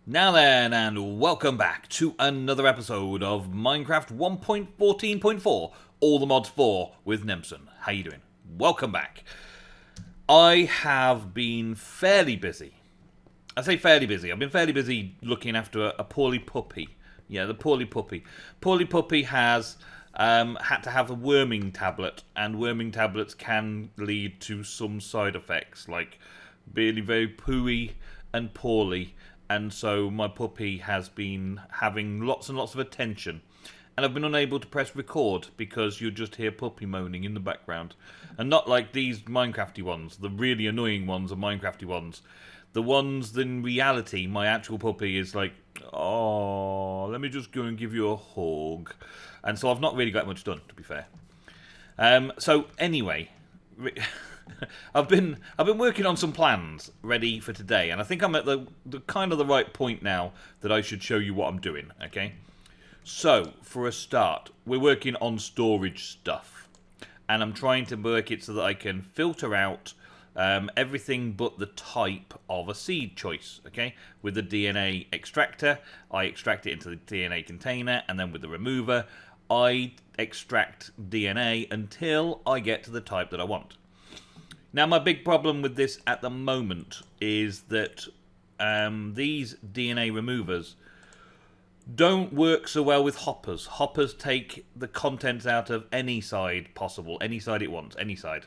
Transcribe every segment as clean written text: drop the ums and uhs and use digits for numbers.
Now then, and welcome back to another episode of Minecraft 1.14.4, All the Mods 4 with Nemsun. How you doing? Welcome back. I have been fairly busy. I say fairly busy. I've been fairly busy looking after a poorly puppy. Yeah, the poorly puppy. Poorly puppy has had to have a worming tablet, and worming tablets can lead to some side effects, like being very pooey and poorly. And so my puppy has been having lots and lots of attention. And I've been unable to press record because you just hear puppy moaning in the background. And not like these Minecrafty ones, the really annoying ones are Minecrafty ones. The ones in reality, my actual puppy is like, oh, let me just go and give you a hug. And so I've not really got much done, to be fair. So anyway, I've been working on some plans ready for today, and I think I'm at the kind of the right point now that I should show you what I'm doing. Okay, so for a start, we're working on storage stuff, and I'm trying to work it so that I can filter out everything but the type of a seed choice. Okay, with the DNA extractor, I extract it into the DNA container, and then with the remover, I extract DNA until I get to the type that I want. Now, my big problem with this at the moment is that these DNA removers don't work so well with hoppers. Hoppers take the contents out of any side possible, any side it wants, any side.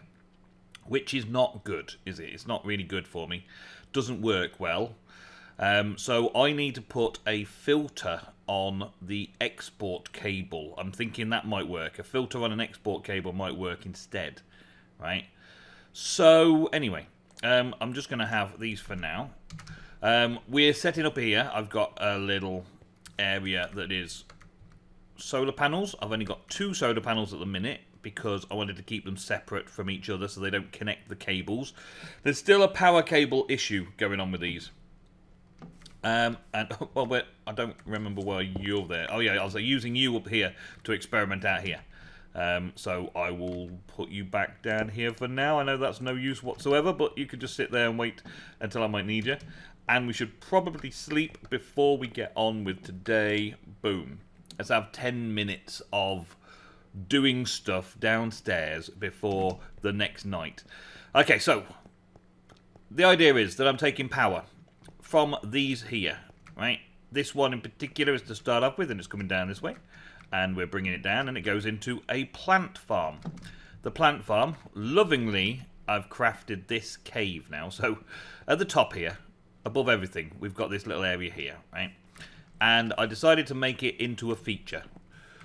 Which is not good, is it? It's not really good for me. Doesn't work well. So I need to put a filter on the export cable. I'm thinking that might work. A filter on an export cable might work instead, right? So, anyway, I'm just going to have these for now. We're setting up here. I've got a little area that is solar panels. I've only got 2 solar panels at the minute because I wanted to keep them separate from each other so they don't connect the cables. There's still a power cable issue going on with these. And, well, I don't remember why you're there. Oh, yeah, I was using you up here to experiment out here. So I will put you back down here for now. I know that's no use whatsoever, but you could just sit there and wait until I might need you. And we should probably sleep before we get on with today. Boom. Let's have 10 minutes of doing stuff downstairs before the next night. Okay, so the idea is that I'm taking power from these here, right? This one in particular is to start off with, and it's coming down this way. And we're bringing it down, and it goes into a plant farm. The plant farm, lovingly, I've crafted this cave now. So, at the top here, above everything, we've got this little area here, right? And I decided to make it into a feature.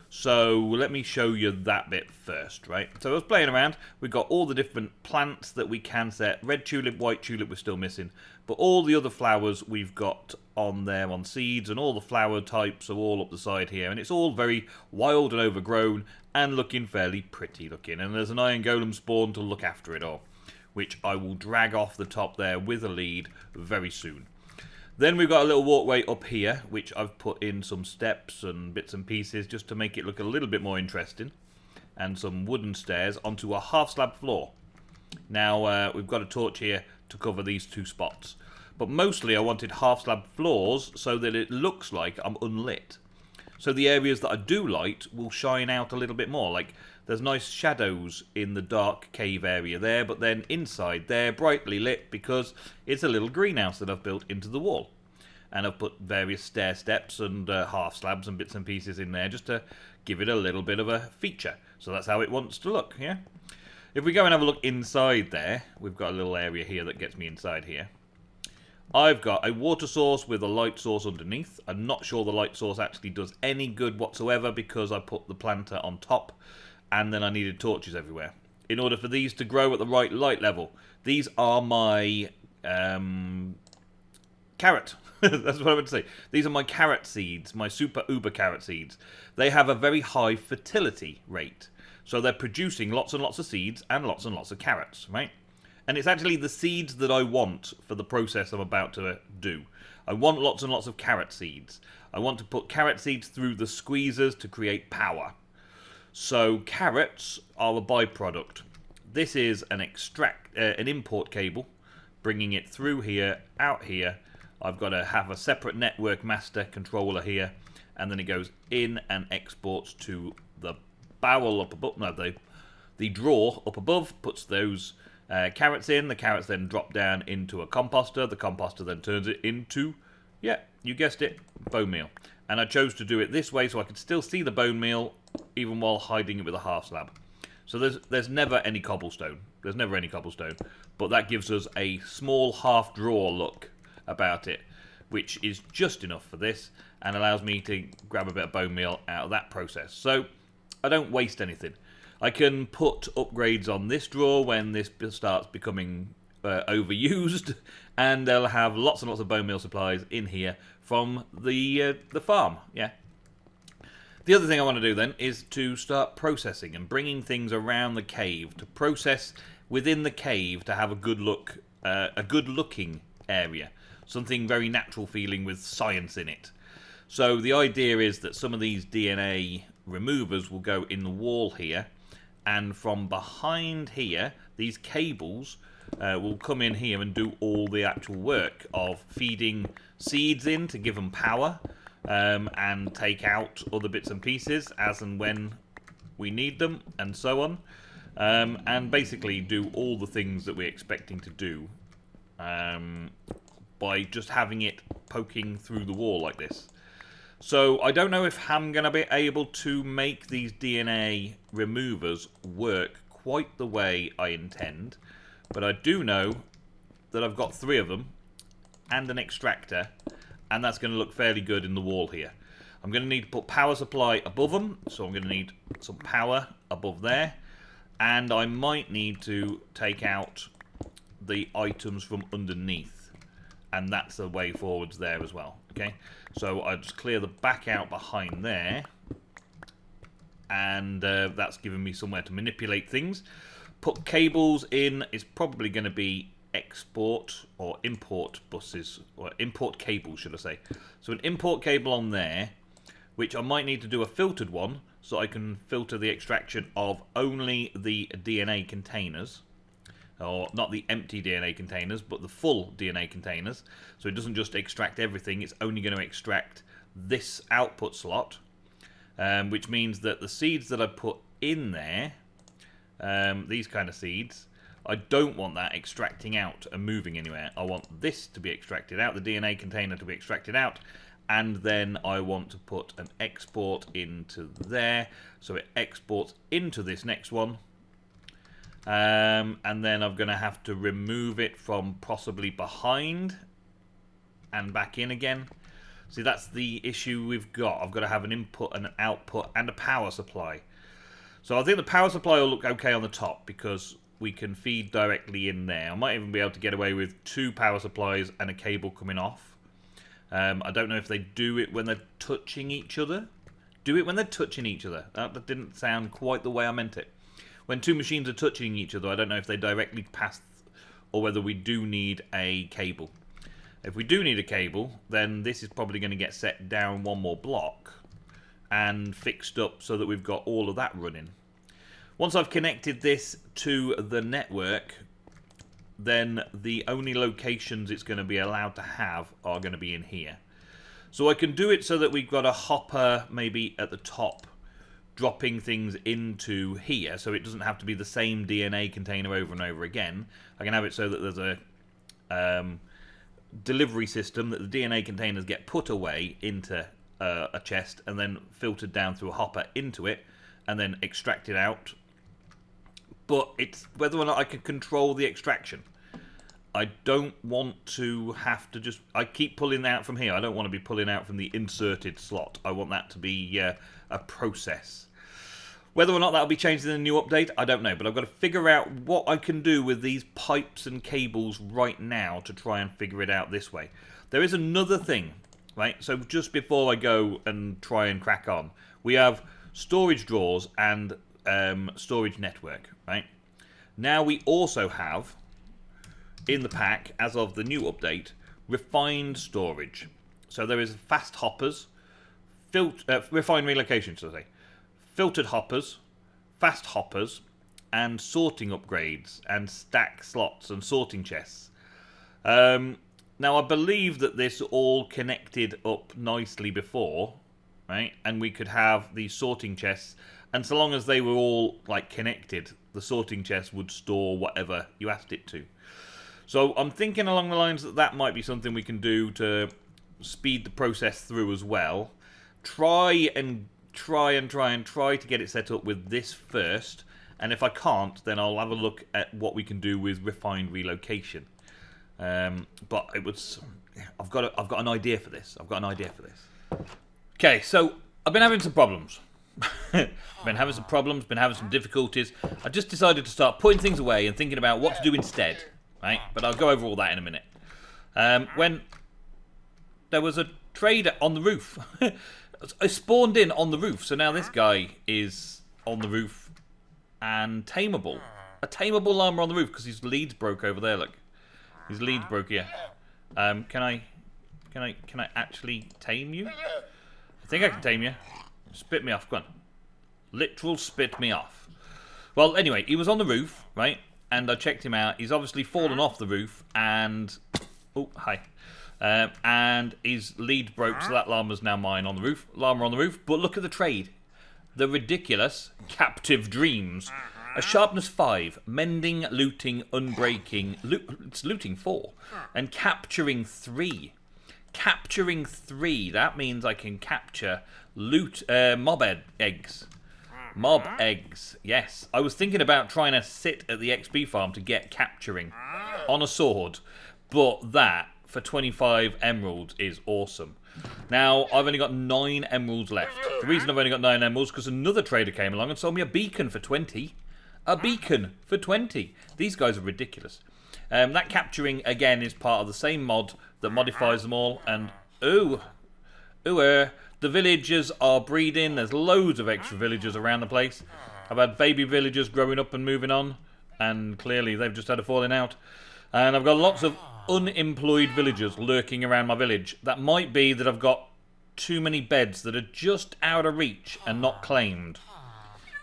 So, let me show you that bit first, right? So, I was playing around. We've got all the different plants that we can set. Red tulip, white tulip, we're still missing. But all the other flowers we've got on there on seeds, and all the flower types are all up the side here. And it's all very wild and overgrown and looking fairly pretty looking. And there's an iron golem spawn to look after it all, which I will drag off the top there with a lead very soon. Then we've got a little walkway up here, which I've put in some steps and bits and pieces just to make it look a little bit more interesting. And some wooden stairs onto a half slab floor. Now, we've got a torch here to cover these 2 spots. But mostly I wanted half slab floors so that it looks like I'm unlit. So the areas that I do light will shine out a little bit more. Like, there's nice shadows in the dark cave area there, but then inside there, brightly lit because it's a little greenhouse that I've built into the wall. And I've put various stair steps and half slabs and bits and pieces in there just to give it a little bit of a feature. So that's how it wants to look, yeah? If we go and have a look inside there, we've got a little area here that gets me inside here. I've got a water source with a light source underneath. I'm not sure the light source actually does any good whatsoever because I put the planter on top and then I needed torches everywhere. In order for these to grow at the right light level, these are my carrot. That's what I would say. These are my carrot seeds, my super uber carrot seeds. They have a very high fertility rate. So they're producing lots and lots of seeds and lots of carrots, right? And it's actually the seeds that I want for the process I'm about to do. I want lots and lots of carrot seeds. I want to put carrot seeds through the squeezers to create power. So carrots are a byproduct. This is an import cable, bringing it through here, out here, I've got to have a separate network master controller here, and then it goes in and exports to the barrel up above, no, the drawer up above, puts those carrots in. The carrots then drop down into a composter. The composter then turns it into, yeah, you guessed it, bone meal. And I chose to do it this way so I could still see the bone meal even while hiding it with a half slab. So there's never any cobblestone. There's never any cobblestone. But that gives us a small half drawer look about it, which is just enough for this and allows me to grab a bit of bone meal out of that process. So I don't waste anything. I can put upgrades on this drawer when this starts becoming overused, and they'll have lots and lots of bone meal supplies in here from the farm. Yeah. The other thing I want to do then is to start processing and bringing things around the cave to process within the cave to have a good look, a good looking area, something very natural feeling with science in it. So the idea is that some of these DNA removers will go in the wall here, and from behind here, these cables will come in here and do all the actual work of feeding seeds in to give them power, and take out other bits and pieces as and when we need them, and so on, and basically do all the things that we're expecting to do by just having it poking through the wall like this. So I don't know if I'm going to be able to make these DNA removers work quite the way I intend, but I do know that I've got 3 of them and an extractor, and that's going to look fairly good in the wall here. I'm going to need to put power supply above them, so I'm going to need some power above there, and I might need to take out the items from underneath, and that's the way forwards there as well. Okay, so I just clear the back out behind there, and that's giving me somewhere to manipulate things. Put cables in is probably going to be export or import buses, or import cables should I say. So an import cable on there, which I might need to do a filtered one so I can filter the extraction of only the DNA containers, or not the empty DNA containers but the full DNA containers, so it doesn't just extract everything, it's only going to extract this output slot, which means that the seeds that I put in there, these kind of seeds, I don't want that extracting out and moving anywhere. I want this to be extracted out, the DNA container to be extracted out, and then I want to put an export into there, so it exports into this next one, and then I'm going to have to remove it from possibly behind and back in again. See, that's the issue we've got. I've got to have an input and an output and a power supply. So I think the power supply will look okay on the top because we can feed directly in there. I might even be able to get away with 2 power supplies and a cable coming off. I don't know if they do it when they're touching each other. Do it when they're touching each other. That didn't sound quite the way I meant it. When 2 machines are touching each other, I don't know if they directly pass or whether we do need a cable. If we do need a cable, then this is probably going to get set down 1 more block and fixed up so that we've got all of that running. Once I've connected this to the network, then the only locations it's going to be allowed to have are going to be in here. So I can do it so that we've got a hopper maybe at the top dropping things into here, so it doesn't have to be the same DNA container over and over again. I can have it so that there's a delivery system that the DNA containers get put away into a chest and then filtered down through a hopper into it and then extracted out. But it's whether or not I can control the extraction. I don't want to have to just... I keep pulling out from here. I don't want to be pulling out from the inserted slot. I want that to be a process. Whether or not that'll be changed in the new update, I don't know. But I've got to figure out what I can do with these pipes and cables right now to try and figure it out this way. There is another thing, right? So just before I go and try and crack on, we have storage drawers and storage network, right? Now we also have in the pack, as of the new update, refined storage. So there is fast hoppers, refined relocation, should I say, filtered hoppers, fast hoppers, and sorting upgrades, and stack slots and sorting chests. Now, I believe that this all connected up nicely before, right? And we could have these sorting chests, and so long as they were all, like, connected, the sorting chest would store whatever you asked it to. So I'm thinking along the lines that that might be something we can do to speed the process through as well. Try to get it set up with this first, and if I can't, then I'll have a look at what we can do with refined relocation. But it was, I've got an idea for this. Okay, so I've been having some problems. Been having some difficulties. I just decided to start putting things away and thinking about what to do instead, right? But I'll go over all that in a minute. When there was a trader on the roof. I spawned in on the roof, so now this guy is on the roof and tameable. A tameable llama on the roof because his leads broke over there. Look, his leads broke here. Can I actually tame you? I think I can tame you. Spit me off, go on. Literal spit me off. Well, anyway, he was on the roof, right? And I checked him out. He's obviously fallen off the roof and... Oh, hi. And his lead broke, so that llama's now mine on the roof. Llama on the roof. But look at the trade. The ridiculous Captive Dreams. A sharpness 5. Mending, looting, unbreaking. It's looting 4. And capturing 3. Capturing 3. That means I can capture mob eggs. Mob eggs. Yes. I was thinking about trying to sit at the XP farm to get capturing on a sword. But that... for 25 emeralds is awesome. Now, I've only got 9 emeralds left. The reason I've only got 9 emeralds is because another trader came along and sold me a beacon for 20. A beacon for 20. These guys are ridiculous. That capturing, again, is part of the same mod that modifies them all. And, the villagers are breeding. There's loads of extra villagers around the place. I've had baby villagers growing up and moving on. And clearly, they've just had a falling out. And I've got lots of unemployed villagers lurking around my village. That might be that I've got too many beds that are just out of reach and not claimed.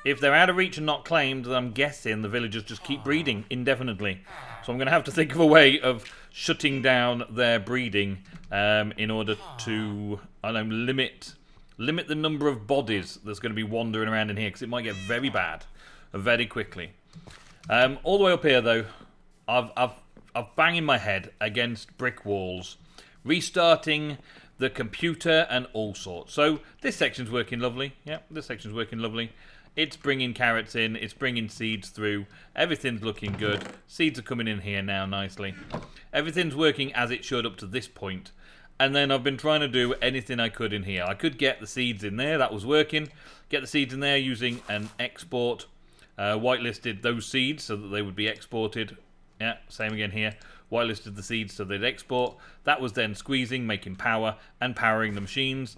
If they're out of reach and not claimed, then I'm guessing the villagers just keep breeding indefinitely. So I'm going to have to think of a way of shutting down their breeding in order to, I don't know, limit the number of bodies that's going to be wandering around in here, because it might get very bad very quickly. All the way up here, though, I've banging my head against brick walls, restarting the computer and all sorts. So this section's working lovely. Yeah, this section's working lovely. It's bringing carrots in. It's bringing seeds through. Everything's looking good. Seeds are coming in here now nicely. Everything's working as it should up to this point. And then I've been trying to do anything I could in here. I could get the seeds in there. That was working. Get the seeds in there using an export. Whitelisted those seeds so that they would be exported. Yeah, same again here. Whitelisted the seeds so they'd export. That was then squeezing, making power, and powering the machines.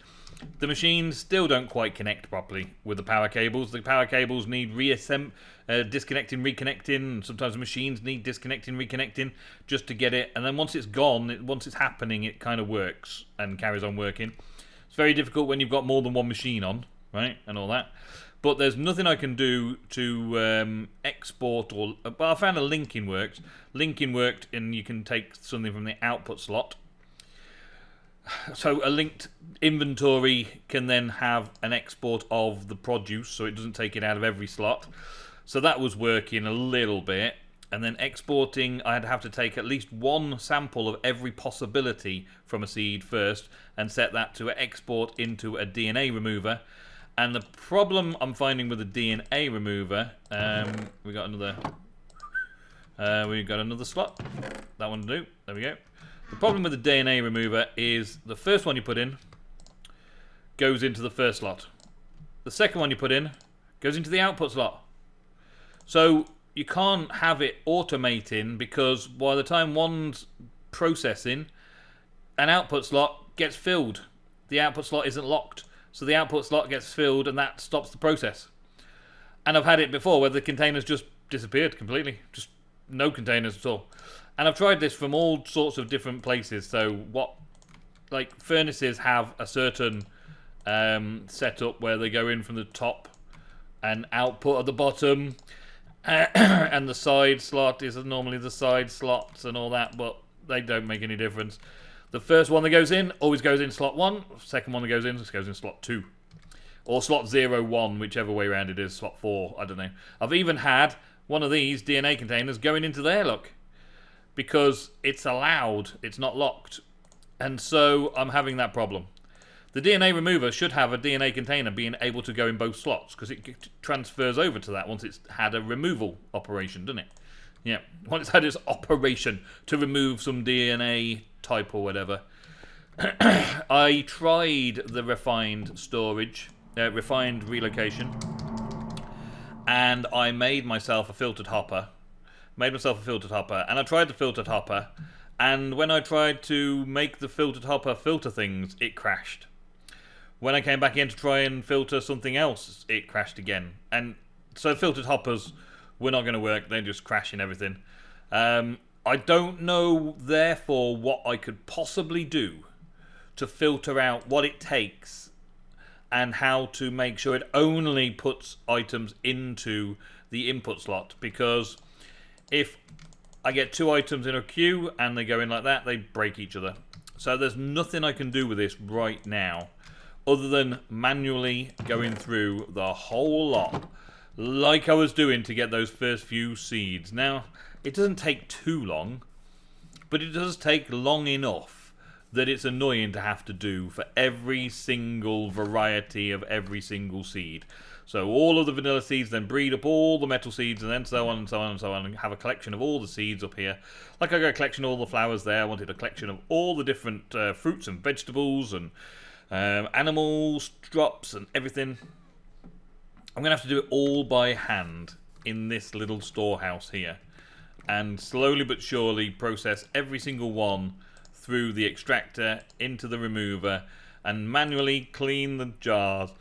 The machines still don't quite connect properly with the power cables. The power cables need disconnecting, reconnecting. Sometimes the machines need disconnecting, reconnecting just to get it. And then once it's gone, once it's happening, it kind of works and carries on working. It's very difficult when you've got more than one machine on, right, and all that. But there's nothing I can do to export or... Well, I found a linking worked. Linking worked, and you can take something from the output slot. So a linked inventory can then have an export of the produce, so it doesn't take it out of every slot. So that was working a little bit. And then exporting, I'd have to take at least one sample of every possibility from a seed first and set that to export into a DNA remover. And the problem I'm finding with the DNA remover, we got another slot. That one to do. There we go. The problem with the DNA remover is the first one you put in goes into the first slot. The second one you put in goes into the output slot. So you can't have it automating, because by the time one's processing, an output slot gets filled. The output slot isn't locked. So the output slot gets filled and that stops the process. And I've had it before where the containers just disappeared completely. Just no containers at all. And I've tried this from all sorts of different places. So like furnaces have a certain setup where they go in from the top and output at the bottom. And the side slot is normally the side slots and all that. But They don't make any difference. The first one that goes in always goes in slot 1. Second one that goes in just goes in slot 2. Or slot 0, 1, whichever way around it is. Slot 4, I don't know. I've even had one of these DNA containers going into there, look. Because it's allowed, it's not locked. And so I'm having that problem. The DNA remover should have a DNA container being able to go in both slots, because it transfers over to that once it's had a removal operation, doesn't it? Yeah, once it's had its operation to remove some DNA type or whatever. I tried the refined storage, refined relocation, and I made myself a filtered hopper. And I tried the filtered hopper, and when I tried to make the filtered hopper filter things, it crashed. When I came back in to try and filter something else, it crashed again. And so filtered hoppers were not going to work. They're just crashing everything. I don't know, therefore, what I could possibly do to filter out what it takes and how to make sure it only puts items into the input slot. Because if I get 2 items in a queue and they go in like that, they break each other. So there's nothing I can do with this right now other than manually going through the whole lot like I was doing to get those first few seeds. Now, it doesn't take too long, but it does take long enough that it's annoying to have to do for every single variety of every single seed. So all of the vanilla seeds then breed up all the metal seeds, and then so on and so on and so on, and have a collection of all the seeds up here. Like I got a collection of all the flowers there, I wanted a collection of all the different fruits and vegetables and animals, drops and everything. I'm going to have to do it all by hand in this little storehouse here. And slowly but surely process every single one through the extractor into the remover and manually clean the jars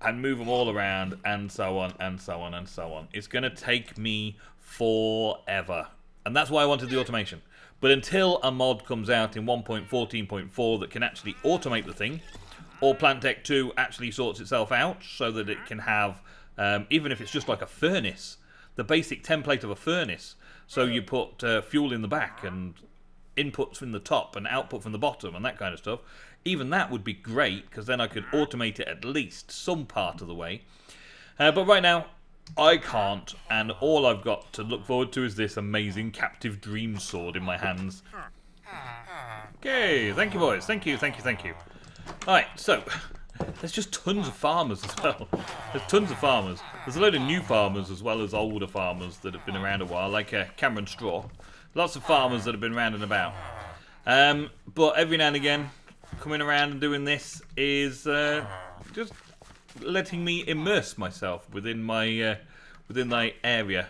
and move them all around and so on and so on and so on. It's going to take me forever. And that's why I wanted the automation. But until a mod comes out in 1.14.4 that can actually automate the thing, or Plant Tech 2 actually sorts itself out so that it can have, even if it's just like a furnace, the basic template of a furnace. So you put fuel in the back and inputs from the top and output from the bottom and that kind of stuff. Even that would be great, because then I could automate it at least some part of the way. But right now, I can't, and all I've got to look forward to is this amazing Captive Dream Sword in my hands. Okay, thank you boys, thank you. Alright, so, there's just tons of farmers as well. There's tons of farmers. There's a load of new farmers as well as older farmers that have been around a while, like Cameron Straw. Lots of farmers that have been around and about. But every now and again, coming around and doing this is just letting me immerse myself within my area.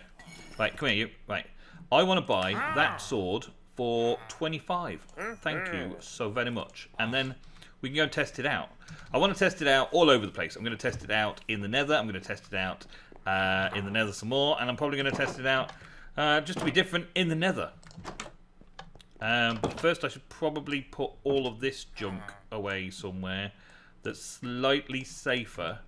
Right, come here, you. Right, I want to buy that sword for 25. Thank you so very much. And then we can go and test it out. I want to test it out all over the place. I'm going to test it out in the Nether. I'm going to test it out in the Nether some more, and I'm probably going to test it out just to be different in the Nether. But first I should probably put all of this junk away somewhere that's slightly safer,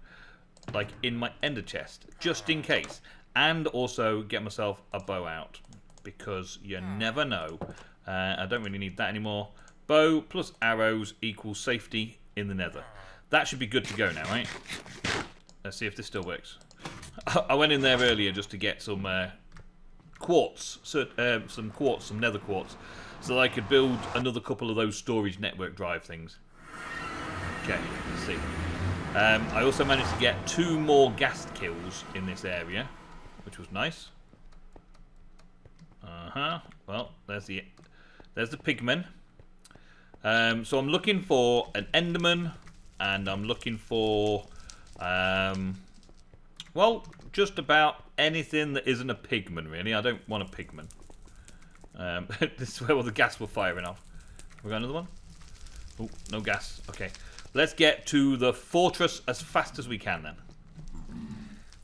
like in my ender chest, just in case. And also get myself a bow out, because you never know. I don't really need that anymore. Bow plus arrows equals safety in the Nether. That should be good to go now, right? Let's see if this still works. I went in there earlier just to get some quartz, some nether quartz, so that I could build another couple of those storage network drive things. Okay, let's see. I also managed to get 2 more ghast kills in this area, which was nice. Well, there's the pigmen. So I'm looking for an enderman, and I'm looking for well, just about anything that isn't a pigman, really. I don't want a pigman. This is where all the gas were firing off. We got another one? Oh, no gas. Okay. Let's get to the fortress as fast as we can then.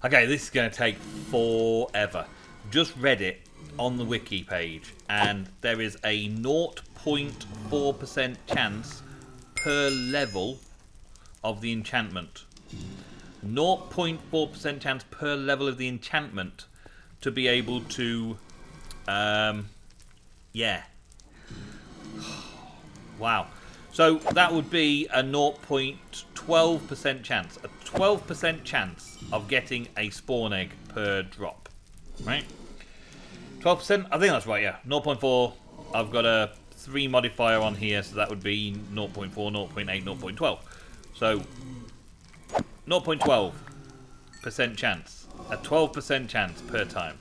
Okay, this is going to take forever. Just read it on the wiki page, and there is a 0.4% chance per level of the enchantment. 0.4% chance per level of the enchantment to be able to, yeah. Wow. So that would be a 0.12% chance. A 12% chance of getting a spawn egg per drop. Right? 12%? I think that's right, yeah. 0.4. I've got a 3 modifier on here, so that would be 0.4, 0.8, 0.12. So 0.12% chance. A 12% chance per time.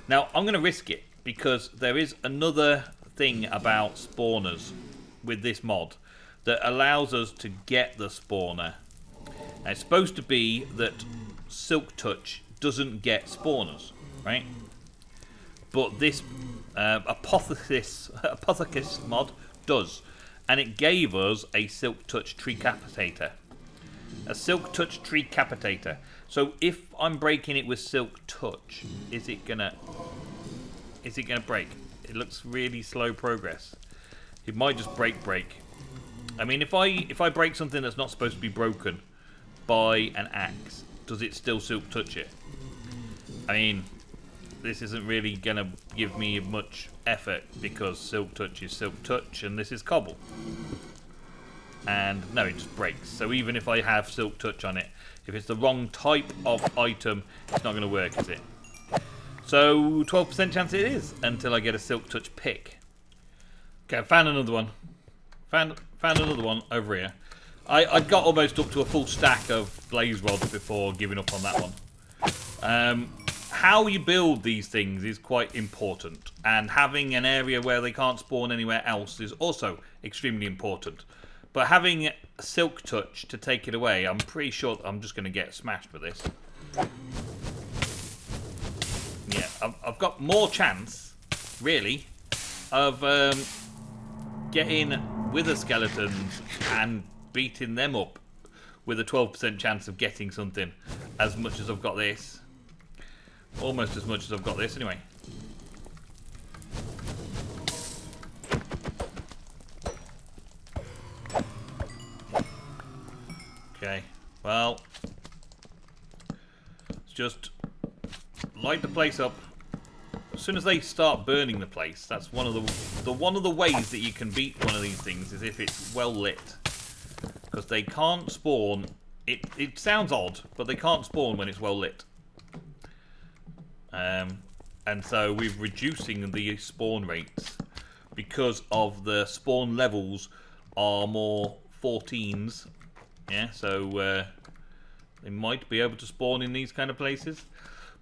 Now, I'm going to risk it because there is another thing about spawners with this mod that allows us to get the spawner. Now, it's supposed to be that Silk Touch doesn't get spawners, right? But this Apothecus mod does. And it gave us a Silk Touch Tree-Capitator. A Silk Touch Tree-Capitator. So if I'm breaking it with Silk Touch, is it gonna break? It looks really slow progress. It might just break. I mean, if I break something that's not supposed to be broken by an axe, does it still Silk Touch it? I mean, this isn't really gonna give me much effort because Silk Touch is Silk Touch and this is Cobble. And no, it just breaks. So even if I have Silk Touch on it, if it's the wrong type of item, it's not gonna work, is it? So 12% chance it is until I get a Silk Touch pick. Okay, I found another one. Found another one over here. I got almost up to a full stack of blaze rods before giving up on that one. How you build these things is quite important, and having an area where they can't spawn anywhere else is also extremely important. But having Silk Touch to take it away, I'm pretty sure I'm just going to get smashed with this. Yeah, I've got more chance, really, of getting wither skeletons and beating them up with a 12% chance of getting something as much as I've got this. Almost as much as I've got this, anyway. Okay, well, let's just light the place up. As soon as they start burning the place, that's one of the ways that you can beat one of these things is if it's well lit, because they can't spawn. It sounds odd, but they can't spawn when it's well lit. And so we're reducing the spawn rates because of the spawn levels are more 14s. Yeah, so they might be able to spawn in these kind of places.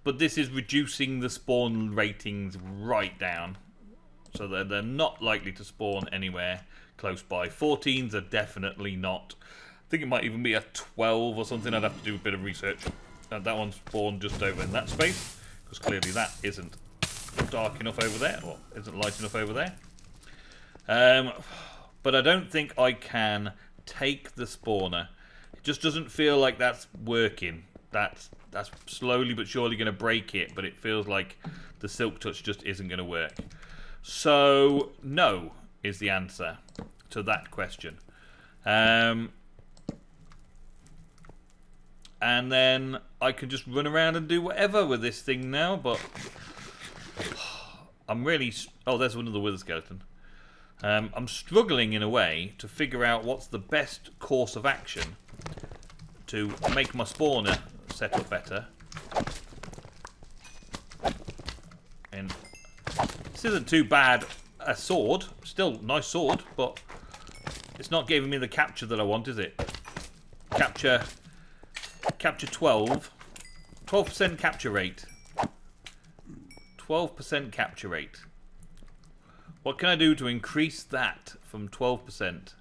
But this is reducing the spawn ratings right down. So they're not likely to spawn anywhere close by. 14s are definitely not. I think it might even be a 12 or something. I'd have to do a bit of research. That one spawned just over in that space. Because clearly that isn't dark enough over there. Or isn't light enough over there. But I don't think I can take the spawner. It just doesn't feel like that's working. That's slowly but surely going to break it, but it feels like the Silk Touch just isn't going to work. So, no is the answer to that question. And then I can just run around and do whatever with this thing now, but I'm really... Oh, there's another wither skeleton. I'm struggling in a way to figure out what's the best course of action to make my spawner set up better. And this isn't too bad a sword. Still nice sword, but it's not giving me the capture that I want, is it? Capture 12. 12% capture rate. 12% capture rate. What can I do to increase that from 12%?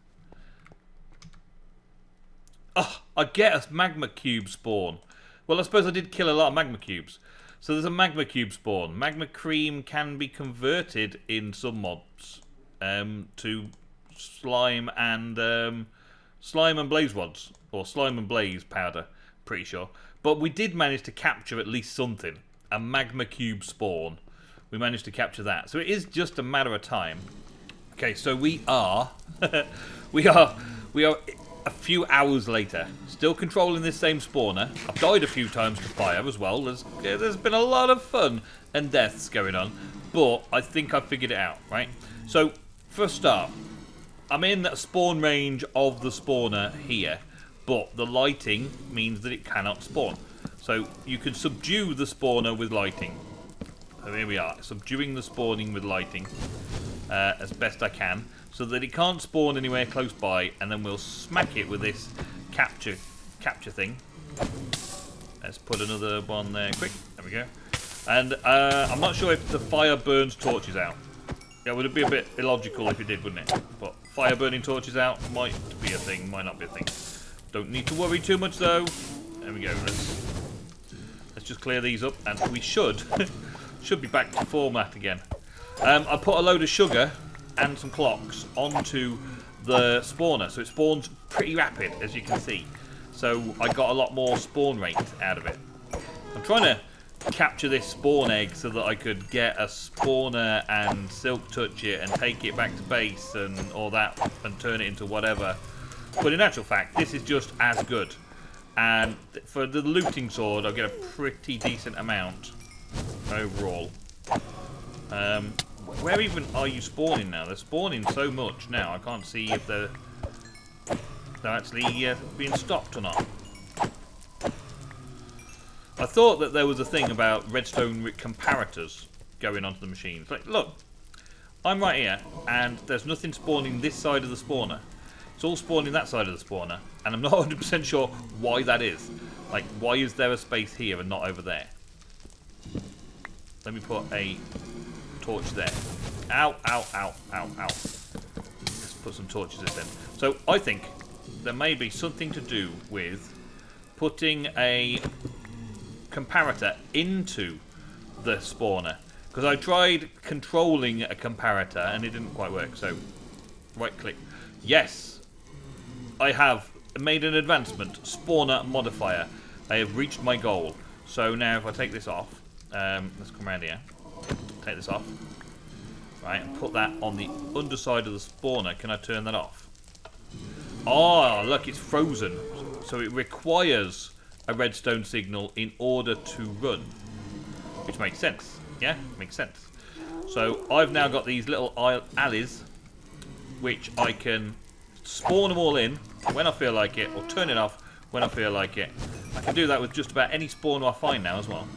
Oh, I get a magma cube spawn. Well, I suppose I did kill a lot of magma cubes. So there's a magma cube spawn. Magma cream can be converted in some mobs to slime and blaze rods, or slime and blaze powder. Pretty sure. But we did manage to capture at least something. A magma cube spawn. We managed to capture that. So it is just a matter of time. Okay, so we are we are a few hours later, still controlling this same spawner. I've died a few times to fire as well. There's been a lot of fun and deaths going on, but I think I figured it out, right? So, for a start, I'm in spawn range of the spawner here, but the lighting means that it cannot spawn. So you can subdue the spawner with lighting. So here we are, subduing the spawning with lighting as best I can, so that it can't spawn anywhere close by, and then we'll smack it with this capture thing. Let's put another one there quick. There we go. And I'm not sure if the fire burns torches out. Yeah, would it be a bit illogical if it did, wouldn't it? But fire burning torches out might be a thing, might not be a thing. Don't need to worry too much though. There we go. Let's just clear these up, and we should be back to format again. I put a load of sugar and some clocks onto the spawner, so it spawns pretty rapid, as you can see. So I got a lot more spawn rate out of it. I'm trying to capture this spawn egg so that I could get a spawner and silk touch it and take it back to base and all that and turn it into whatever. But in actual fact, this is just as good. And for the looting sword, I'll get a pretty decent amount overall. Where even are you spawning now? They're spawning so much now, I can't see if they're actually being stopped or not. I thought that there was a thing about redstone comparators going onto the machines. Like, look, I'm right here, and there's nothing spawning this side of the spawner. It's all spawning that side of the spawner, and I'm not 100% sure why that is. Like, why is there a space here and not over there? Let me put a torch there. Ow, ow, ow, ow, ow. Let's put some torches in then. So, I think there may be something to do with putting a comparator into the spawner, because I tried controlling a comparator and it didn't quite work. So right click, yes, I have made an advancement. Spawner modifier, I have reached my goal. So now if I take this off, let's come around here, take this off, right, and put that on the underside of the spawner. Can I turn that off? Oh look, it's frozen, so it requires a redstone signal in order to run, which makes sense. Yeah, makes sense. So I've now got these little alleys, which I can spawn them all in when I feel like it, or turn it off when I feel like it. I can do that with just about any spawner I find now as well.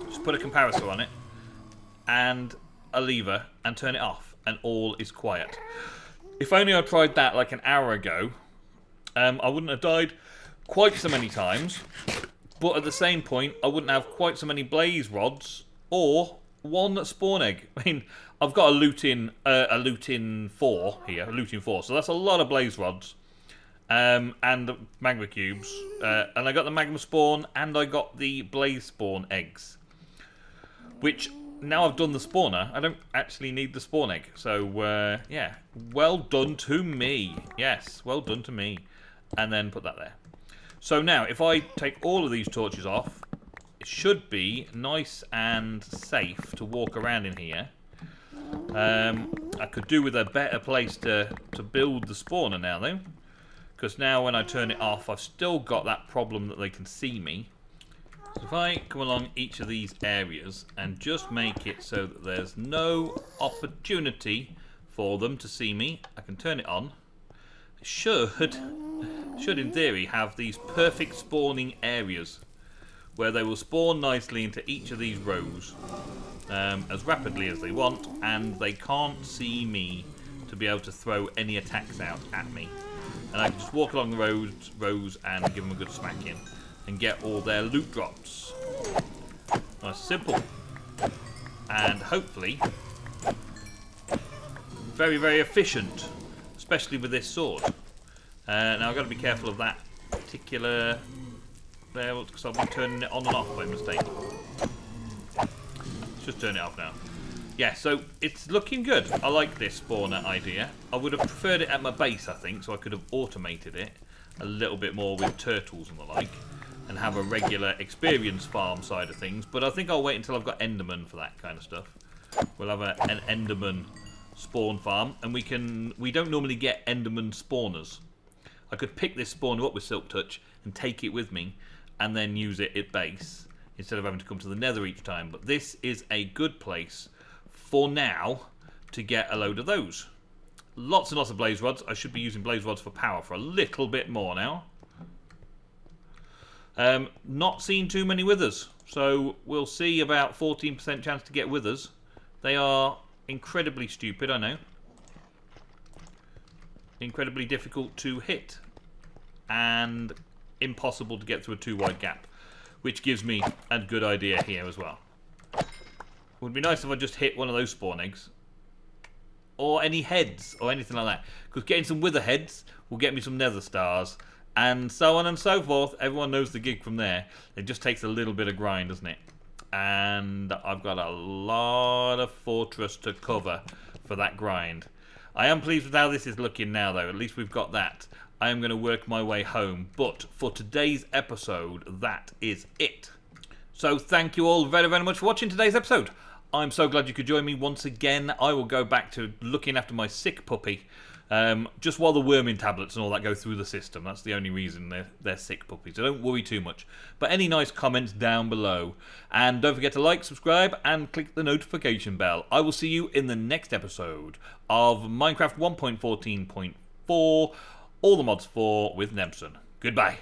Just put a comparator on it and a lever and turn it off, and all is quiet. If only I tried that like an hour ago, I wouldn't have died quite so many times, but at the same point I wouldn't have quite so many blaze rods or one spawn egg. I mean, I've got a looting 4 here, a looting 4, so that's a lot of blaze rods and magma cubes, and I got the magma spawn and I got the blaze spawn eggs, which now I've done the spawner, I don't actually need the spawn egg. So yeah, well done to me. Yes, well done to me. And then put that there. So now, if I take all of these torches off, it should be nice and safe to walk around in here. I could do with a better place to build the spawner now, though. Because now when I turn it off, I've still got that problem that they can see me. So if I come along each of these areas and just make it so that there's no opportunity for them to see me, I can turn it on. It should in theory have these perfect spawning areas where they will spawn nicely into each of these rows as rapidly as they want, and they can't see me to be able to throw any attacks out at me. And I can just walk along the rows and give them a good smack in and get all their loot drops. Nice, simple, and hopefully very, very efficient, especially with this sword. Now I've got to be careful of that particular there, because I've been turning it on and off by mistake. Let's just turn it off now. Yeah, so it's looking good. I like this spawner idea. I would have preferred it at my base, I think, so I could have automated it a little bit more with turtles and the like, and have a regular experience farm side of things. But I think I'll wait until I've got Enderman for that kind of stuff. We'll have an Enderman spawn farm, and we don't normally get Enderman spawners. I could pick this spawner up with Silk Touch and take it with me and then use it at base instead of having to come to the Nether each time. But this is a good place for now to get a load of those. lots and lots of blaze rods. I should be using blaze rods for power for a little bit more now. Not seeing too many withers, so we'll see about 14% chance to get withers. They are incredibly stupid, I know. Incredibly difficult to hit. And impossible to get through a too wide gap. Which gives me a good idea here as well. Would be nice if I just hit one of those spawn eggs. Or any heads, or anything like that. Because getting some wither heads will get me some nether stars. And so on and so forth. Everyone knows the gig from there. It just takes a little bit of grind, doesn't it? And I've got a lot of fortress to cover for that grind. I am pleased with how this is looking now, though. At least we've got that. I am going to work my way home. But for today's episode, that is it. So thank you all very, very much for watching today's episode. I'm so glad you could join me once again. I will go back to looking after my sick puppy. Just while the worming tablets and all that go through the system. That's the only reason they're sick puppies. So don't worry too much. But any nice comments down below. And don't forget to like, subscribe, and click the notification bell. I will see you in the next episode of Minecraft 1.14.4, All the Mods 4 with Nemsun. Goodbye.